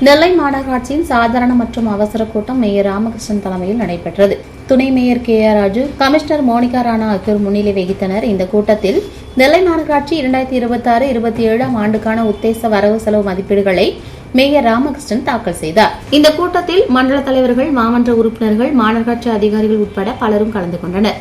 நெல்லை மாநகராட்சியின் சாதாரண மற்றும் அவசர கூட்டம் மேயர் ராமகிருஷ்ணன் தலைமையில் நடைபெற்றது. துணை mayor KR Raju, commissioner Monica Rana ஆகியோர் முன்னிலை வகித்தனர். இந்த கூட்டத்தில் நெல்லை மாநகராட்சி 2026-27 ஆண்டுக்கான உத்தேச வரவு செலவு மதிப்பீடுகளை மேயர் ராமகிருஷ்ணன் தாக்கல் செய்தார். இந்த கூட்டத்தில் மண்டல தலைவர்கள், மாமன்ற உறுப்பினர்கள், மாநகராட்சி அதிகாரிகள் உட்பட பலரும் கலந்து கொண்டனர்.